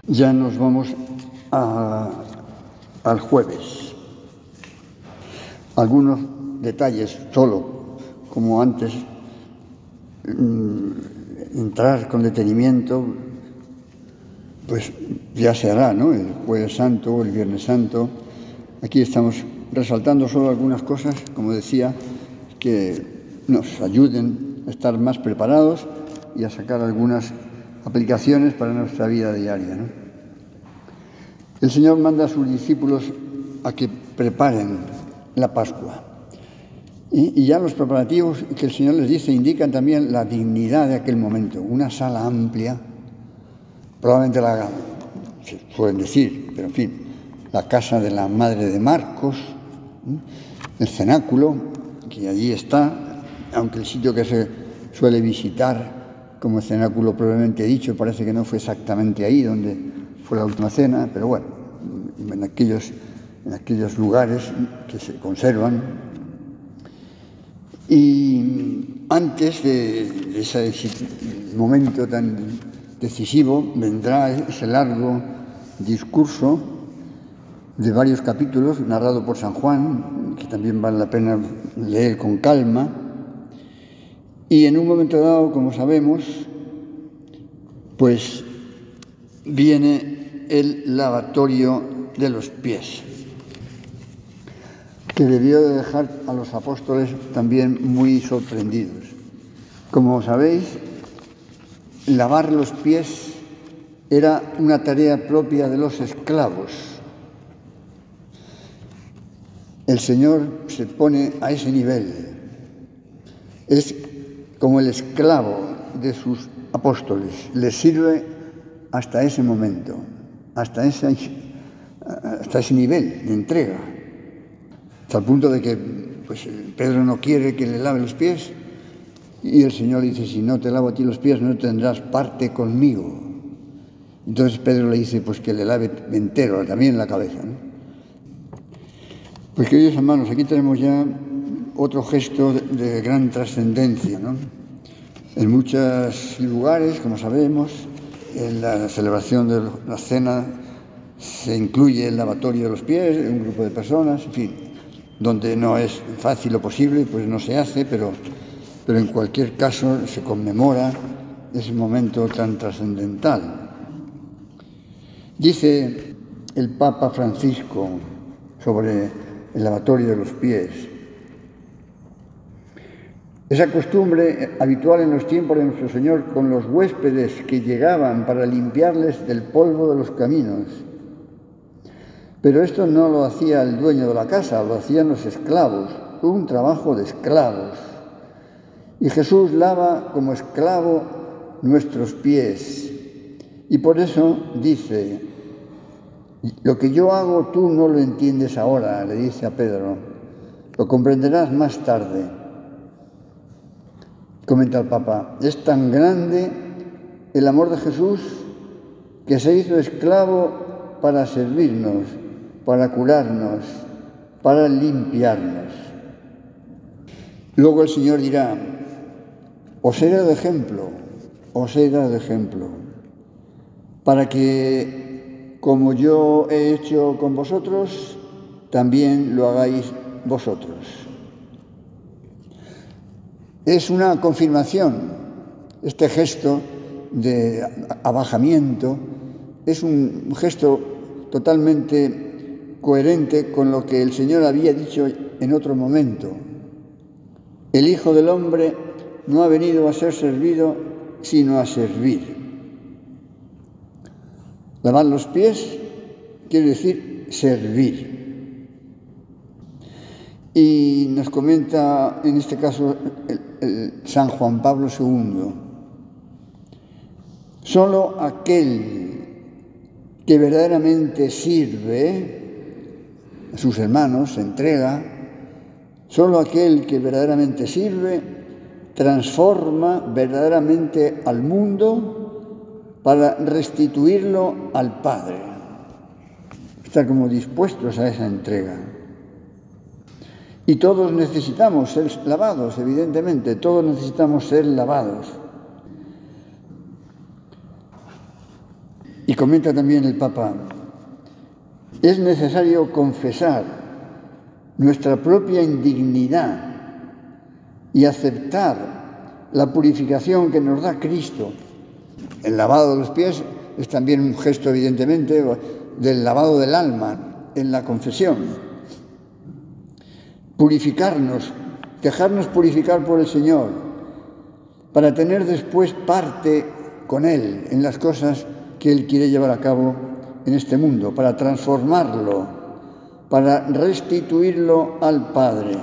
Ya nos vamos al jueves. Algunos detalles solo, como antes, entrar con detenimiento, pues ya se hará, ¿no? El Jueves Santo, el Viernes Santo. Aquí estamos resaltando solo algunas cosas, como decía, que nos ayuden a estar más preparados y a sacar algunas aplicaciones para nuestra vida diaria, ¿no? El Señor manda a sus discípulos a que preparen la Pascua. Y ya los preparativos que el Señor les dice indican también la dignidad de aquel momento. Una sala amplia, probablemente se pueden decir, pero en fin, la casa de la madre de Marcos, el cenáculo, que allí está, aunque el sitio que se suele visitar como el cenáculo probablemente dicho, parece que no fue exactamente ahí donde fue la última cena, pero bueno, en aquellos lugares que se conservan. Y antes de ese momento tan decisivo vendrá ese largo discurso de varios capítulos narrado por San Juan, que también vale la pena leer con calma. Y en un momento dado, como sabemos, pues viene el lavatorio de los pies, que debió de dejar a los apóstoles también muy sorprendidos. Como sabéis, lavar los pies era una tarea propia de los esclavos. El Señor se pone a ese nivel. Es como el esclavo de sus apóstoles. Les sirve hasta ese momento, hasta ese nivel de entrega. Hasta el punto de que pues, Pedro no quiere que le lave los pies y el Señor le dice, si no te lavo a ti los pies no tendrás parte conmigo. Entonces Pedro le dice pues que le lave entero, también la cabeza, ¿no? Pues queridos hermanos, aquí tenemos ya otro gesto de gran trascendencia, ¿no? En muchos lugares, como sabemos, en la celebración de la cena se incluye el lavatorio de los pies de un grupo de personas, en fin, donde no es fácil o posible, pues no se hace, pero en cualquier caso se conmemora ese momento tan trascendental. Dice el Papa Francisco sobre el lavatorio de los pies: esa costumbre habitual en los tiempos de nuestro Señor con los huéspedes que llegaban para limpiarles del polvo de los caminos. Pero esto no lo hacía el dueño de la casa, lo hacían los esclavos, un trabajo de esclavos. Y Jesús lava como esclavo nuestros pies. Y por eso dice, lo que yo hago tú no lo entiendes ahora, le dice a Pedro, lo comprenderás más tarde. Comenta el Papa, es tan grande el amor de Jesús que se hizo esclavo para servirnos, para curarnos, para limpiarnos. Luego el Señor dirá, os he dado ejemplo, para que, como yo he hecho con vosotros, también lo hagáis vosotros. Es una confirmación, este gesto de abajamiento es un gesto totalmente coherente con lo que el Señor había dicho en otro momento. El Hijo del Hombre no ha venido a ser servido, sino a servir. Lavar los pies quiere decir servir. Y nos comenta en este caso el San Juan Pablo II, solo aquel que verdaderamente sirve a sus hermanos, se entrega, solo aquel que verdaderamente sirve transforma verdaderamente al mundo para restituirlo al Padre. Está como dispuestos a esa entrega. Y todos necesitamos ser lavados, evidentemente, todos necesitamos ser lavados. Y Y comenta también el Papa, es necesario confesar nuestra propia indignidad y aceptar la purificación que nos da Cristo. El lavado de los pies es también un gesto, evidentemente, del lavado del alma en la confesión. Purificarnos, dejarnos purificar por el Señor, para tener después parte con Él en las cosas que Él quiere llevar a cabo en este mundo, para transformarlo, para restituirlo al Padre.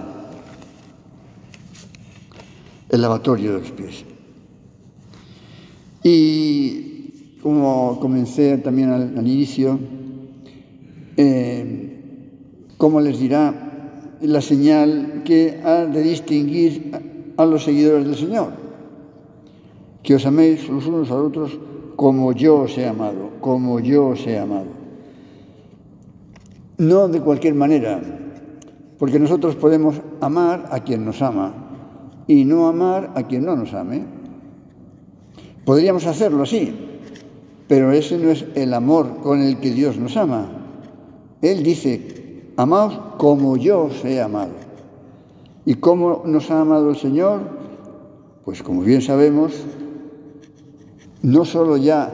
El lavatorio de los pies. Y como comencé también al inicio, ¿cómo les dirá la señal que ha de distinguir a los seguidores del Señor? Que os améis los unos a los otros como yo os he amado, como yo os he amado. No de cualquier manera, porque nosotros podemos amar a quien nos ama y no amar a quien no nos ame. Podríamos hacerlo así, pero ese no es el amor con el que Dios nos ama. Él dice, amaos como yo os he amado. ¿Y cómo nos ha amado el Señor? Pues como bien sabemos, no solo ya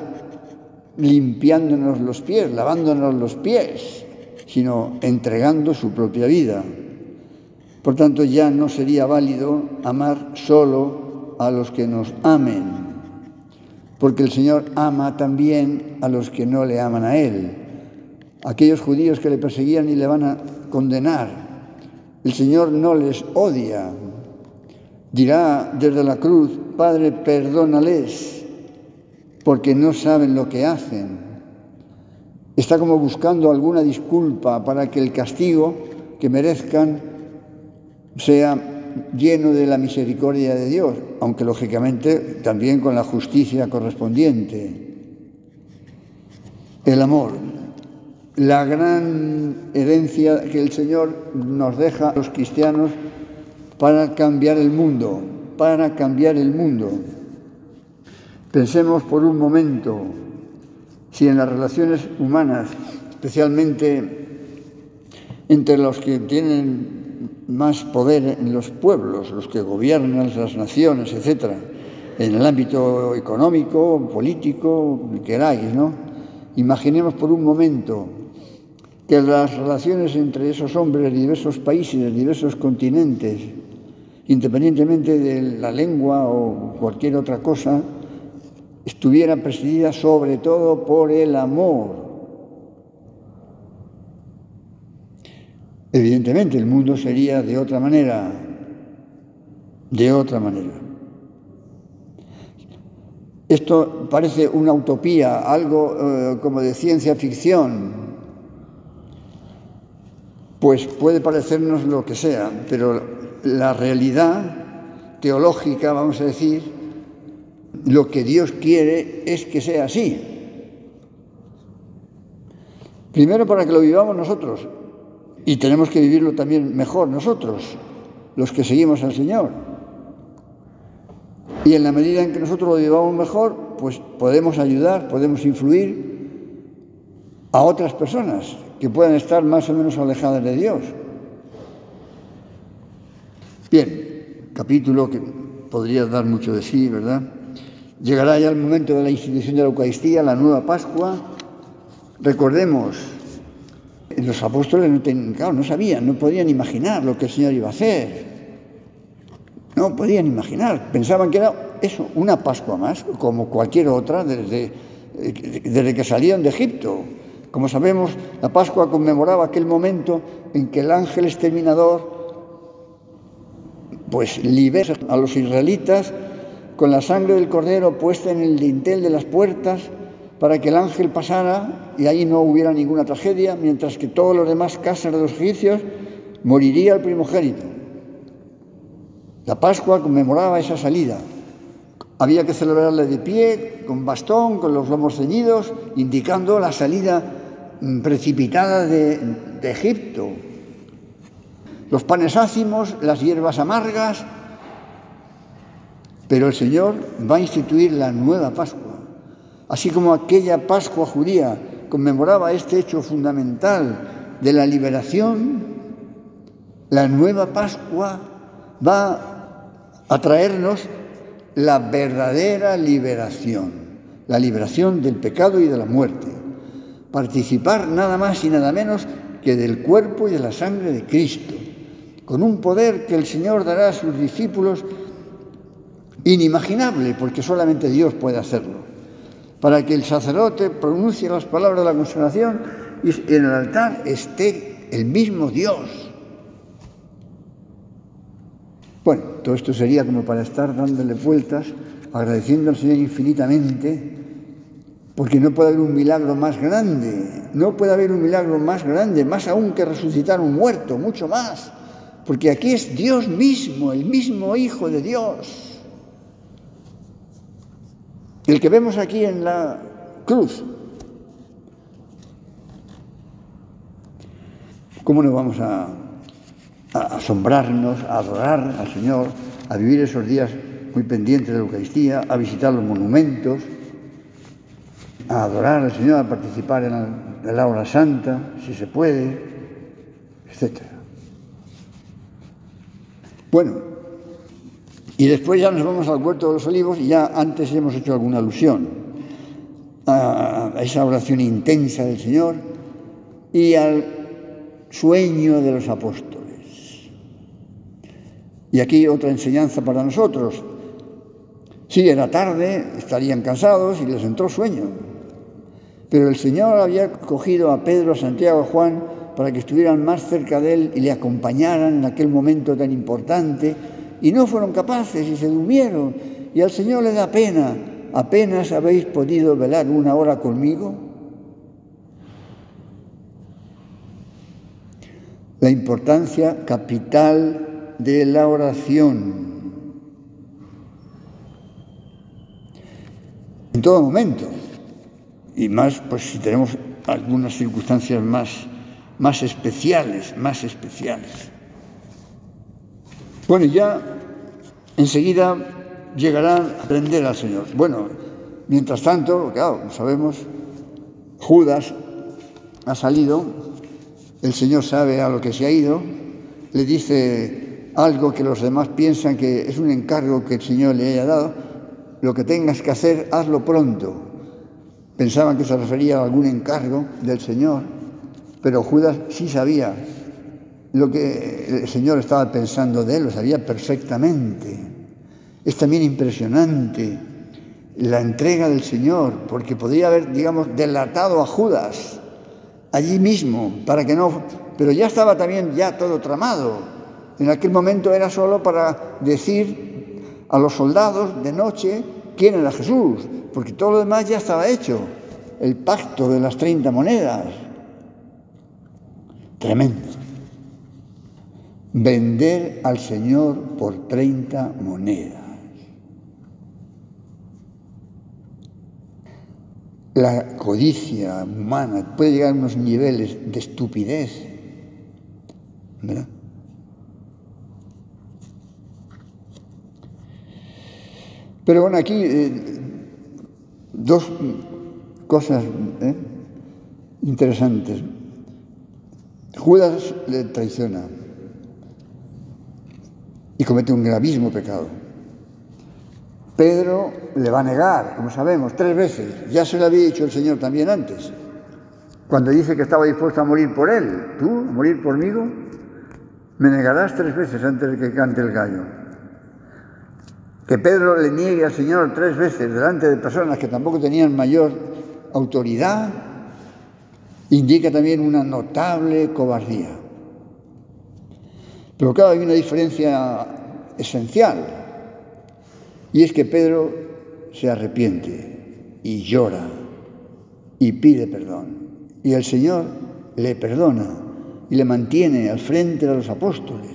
limpiándonos los pies, lavándonos los pies, sino entregando su propia vida. Por tanto, ya no sería válido amar solo a los que nos amen, porque el Señor ama también a los que no le aman a Él. Aquellos judíos que le perseguían y le van a condenar, el Señor no les odia. Dirá desde la cruz, Padre, perdónales, porque no saben lo que hacen. Está como buscando alguna disculpa para que el castigo que merezcan sea lleno de la misericordia de Dios, aunque lógicamente también con la justicia correspondiente. El amor, la gran herencia que el Señor nos deja a los cristianos para cambiar el mundo, para cambiar el mundo. Pensemos por un momento si en las relaciones humanas, especialmente entre los que tienen más poder en los pueblos, los que gobiernan las naciones, etc., en el ámbito económico, político, que queráis, ¿no? Imaginemos por un momento que las relaciones entre esos hombres de diversos países, de diversos continentes, independientemente de la lengua o cualquier otra cosa, estuviera presidida sobre todo por el amor. Evidentemente el mundo sería de otra manera, de otra manera. Esto parece una utopía, algo como de ciencia ficción. Pues puede parecernos lo que sea, pero la realidad teológica, vamos a decir, lo que Dios quiere es que sea así. Primero para que lo vivamos nosotros, y tenemos que vivirlo también mejor nosotros, los que seguimos al Señor. Y en la medida en que nosotros lo vivamos mejor, pues podemos ayudar, podemos influir a otras personas que puedan estar más o menos alejadas de Dios. Bien, capítulo que podría dar mucho de sí, ¿verdad? Llegará ya el momento de la institución de la Eucaristía, la nueva Pascua. Recordemos, los apóstoles no sabían, no podían imaginar lo que el Señor iba a hacer. No podían imaginar, pensaban que era eso, una Pascua más, como cualquier otra desde que salieron de Egipto. Como sabemos, la Pascua conmemoraba aquel momento en que el ángel exterminador pues libera a los israelitas con la sangre del cordero puesta en el dintel de las puertas para que el ángel pasara y ahí no hubiera ninguna tragedia, mientras que todos los demás casas de los egipcios moriría el primogénito. La Pascua conmemoraba esa salida. Había que celebrarla de pie, con bastón, con los lomos ceñidos, indicando la salida precipitada de Egipto. Los panes ácimos, las hierbas amargas. Pero el Señor va a instituir la nueva Pascua, Así como aquella Pascua judía conmemoraba este hecho fundamental de la liberación, la nueva Pascua va a traernos la verdadera liberación, la liberación del pecado y de la muerte. Participar nada más y nada menos que del cuerpo y de la sangre de Cristo, con un poder que el Señor dará a sus discípulos inimaginable, porque solamente Dios puede hacerlo, para que el sacerdote pronuncie las palabras de la consagración y en el altar esté el mismo Dios. Bueno, todo esto sería como para estar dándole vueltas, agradeciendo al Señor infinitamente, porque no puede haber un milagro más grande, no puede haber un milagro más grande, más aún que resucitar un muerto, mucho más, porque aquí es Dios mismo, el mismo Hijo de Dios, el que vemos aquí en la cruz. ¿Cómo no vamos a asombrarnos, a adorar al Señor, a vivir esos días muy pendientes de la Eucaristía, a visitar los monumentos, a adorar al Señor, a participar en la hora santa, si se puede, etc. Bueno, y después ya nos vamos al Huerto de los Olivos y ya antes hemos hecho alguna alusión a esa oración intensa del Señor y al sueño de los apóstoles. Y aquí otra enseñanza para nosotros. Sí, era tarde, estarían cansados y les entró sueño. Pero el Señor había cogido a Pedro, a Santiago, a Juan, para que estuvieran más cerca de Él y le acompañaran en aquel momento tan importante, y no fueron capaces y se durmieron. Y al Señor le da pena. ¿Apenas habéis podido velar una hora conmigo? La importancia capital de la oración. En todo momento. Y más, pues si tenemos algunas circunstancias más especiales. Bueno, ya enseguida llegarán a aprender al Señor. Bueno, mientras tanto, claro, sabemos, Judas ha salido, el Señor sabe a lo que se ha ido, le dice algo que los demás piensan que es un encargo que el Señor le haya dado, lo que tengas que hacer, hazlo pronto. Pensaban que se refería a algún encargo del Señor, pero Judas sí sabía lo que el Señor estaba pensando de él, lo sabía perfectamente. Es también impresionante la entrega del Señor, porque podría haber, digamos, delatado a Judas allí mismo, para que no... Pero ya estaba también ya todo tramado. En aquel momento era solo para decir a los soldados de noche quién era Jesús, porque todo lo demás ya estaba hecho, el pacto de las 30 monedas. Tremendo. Vender al Señor por 30 monedas. La codicia humana puede llegar a unos niveles de estupidez, ¿verdad? Pero bueno, aquí dos cosas interesantes. Judas le traiciona y comete un gravísimo pecado. Pedro le va a negar, como sabemos, 3 veces. Ya se lo había dicho el Señor también antes, cuando dice que estaba dispuesto a morir por él. ¿Tú, a morir conmigo? Me negarás 3 veces antes de que cante el gallo. Que Pedro le niegue al Señor 3 veces delante de personas que tampoco tenían mayor autoridad, indica también una notable cobardía. Pero claro, hay una diferencia esencial, y es que Pedro se arrepiente y llora y pide perdón, y el Señor le perdona y le mantiene al frente de los apóstoles.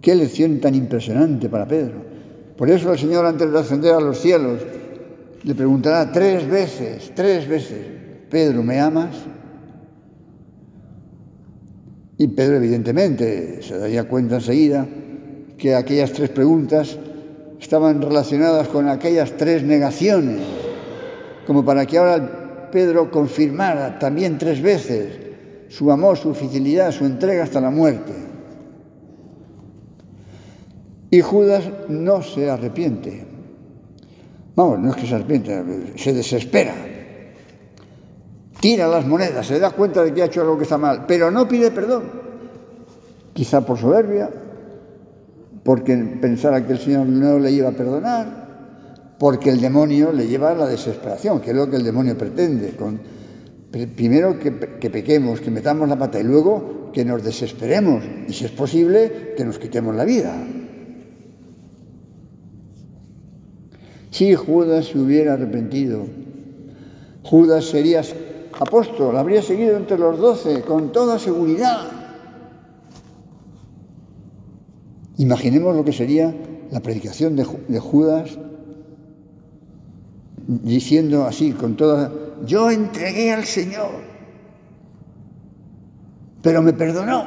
Qué lección tan impresionante para Pedro. Por eso el Señor, antes de ascender a los cielos, le preguntará 3 veces, Pedro, ¿me amas? Y Pedro, evidentemente, se daría cuenta enseguida que aquellas 3 preguntas estaban relacionadas con aquellas 3 negaciones como para que ahora Pedro confirmara también 3 veces su amor, su fidelidad, su entrega hasta la muerte. Y Judas no se arrepiente. Vamos, no es que se arrepienta, se desespera. Tira las monedas, se da cuenta de que ha hecho algo que está mal, pero no pide perdón. Quizá por soberbia, porque pensara que el Señor no le iba a perdonar, porque el demonio le lleva a la desesperación, que es lo que el demonio pretende. Primero que pequemos, que metamos la pata y luego que nos desesperemos y, si es posible, que nos quitemos la vida. Si Judas se hubiera arrepentido, Judas sería apóstol, habría seguido entre los 12 con toda seguridad. Imaginemos lo que sería la predicación de Judas diciendo así con toda: yo entregué al Señor, pero me perdonó.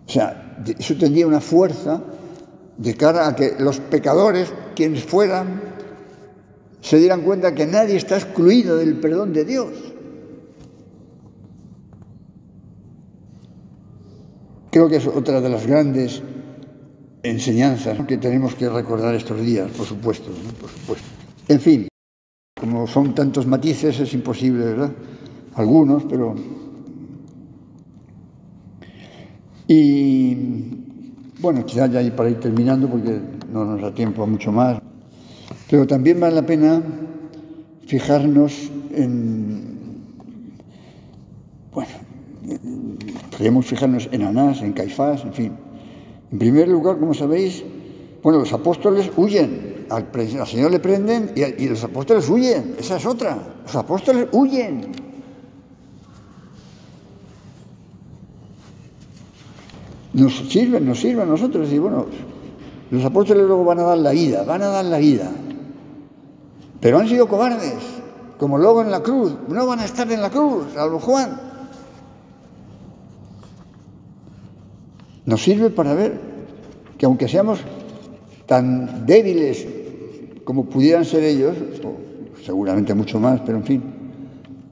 O sea, eso tendría una fuerza de cara a que los pecadores, quienes fueran, se dieran cuenta que nadie está excluido del perdón de Dios. Creo que es otra de las grandes enseñanzas, ¿no?, que tenemos que recordar estos días, por supuesto, ¿no? Por supuesto. En fin, como son tantos matices, es imposible, ¿verdad? Algunos, pero... Y bueno, quizás ya para ir terminando, porque no nos da tiempo a mucho más, pero también vale la pena fijarnos podríamos fijarnos en Anás, en Caifás, en fin. En primer lugar, como sabéis, los apóstoles huyen, al Señor le prenden y los apóstoles huyen, esa es otra, los apóstoles huyen. Nos sirve a nosotros, y bueno, los apóstoles luego van a dar la vida, pero han sido cobardes, como luego en la cruz, no van a estar en la cruz, salvo Juan. Nos sirve para ver que aunque seamos tan débiles como pudieran ser ellos, o seguramente mucho más, pero en fin,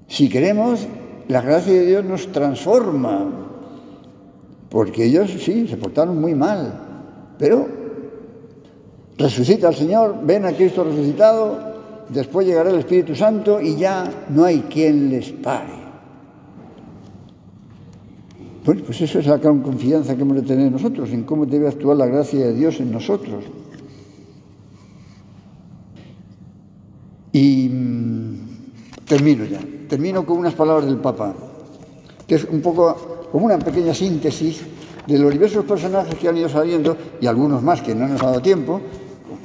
si queremos, la gracia de Dios nos transforma, porque ellos sí, se portaron muy mal, pero resucita el Señor, ven a Cristo resucitado, después llegará el Espíritu Santo y ya no hay quien les pare. Bueno, pues eso es la gran confianza que hemos de tener nosotros, en cómo debe actuar la gracia de Dios en nosotros. Y termino con unas palabras del Papa, que es un poco como una pequeña síntesis de los diversos personajes que han ido saliendo, y algunos más que no nos ha dado tiempo,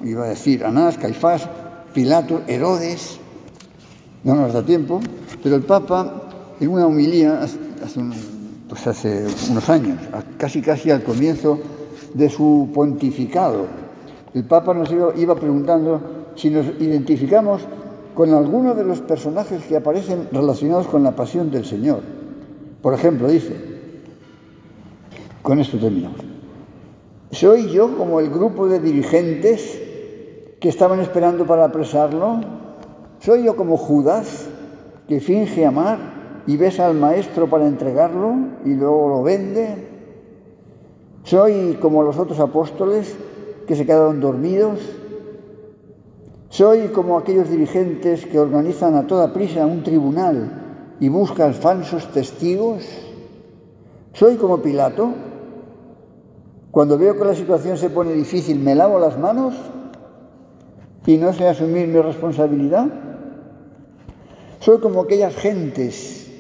iba a decir Anás, Caifás, Pilato, Herodes, no nos da tiempo, pero el Papa, en una homilía hace unos años, casi al comienzo de su pontificado, el Papa nos iba preguntando si nos identificamos con alguno de los personajes que aparecen relacionados con la pasión del Señor. Por ejemplo, dice, con esto termino: ¿soy yo como el grupo de dirigentes que estaban esperando para apresarlo? ¿Soy yo como Judas, que finge amar y besa al Maestro para entregarlo y luego lo vende? ¿Soy como los otros apóstoles que se quedaron dormidos? ¿Soy como aquellos dirigentes que organizan a toda prisa un tribunal y buscan falsos testigos? ¿Soy como Pilato? Cuando veo que la situación se pone difícil, ¿me lavo las manos y no sé asumir mi responsabilidad? ¿Soy como aquellas gentes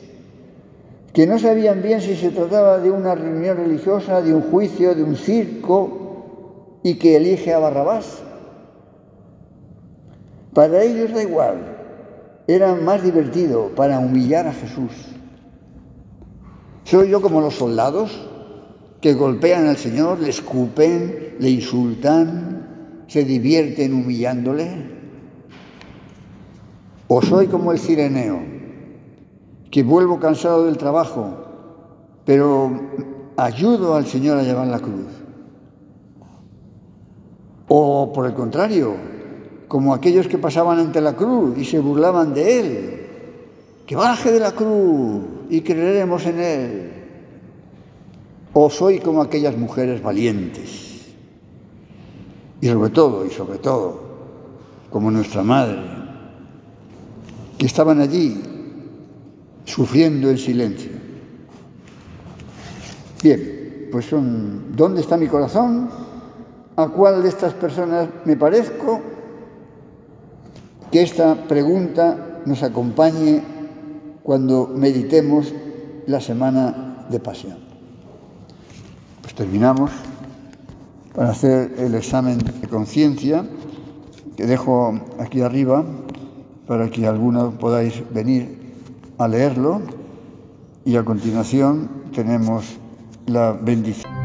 que no sabían bien si se trataba de una reunión religiosa, de un juicio, de un circo, y que elige a Barrabás? Para ellos da igual, era más divertido para humillar a Jesús. ¿Soy yo como los soldados que golpean al Señor, le escupen, le insultan, se divierten humillándole? ¿O soy como el cireneo, que vuelvo cansado del trabajo, pero ayudo al Señor a llevar la cruz? ¿O por el contrario, como aquellos que pasaban ante la cruz y se burlaban de él, que baje de la cruz y creeremos en él. O soy como aquellas mujeres valientes. Y sobre todo, como nuestra madre, que estaban allí sufriendo en silencio. Bien, pues ¿dónde está mi corazón? ¿A cuál de estas personas me parezco? Que esta pregunta nos acompañe cuando meditemos la semana de Pasión. Pues terminamos para hacer el examen de conciencia que dejo aquí arriba para que algunos podáis venir a leerlo, y a continuación tenemos la bendición.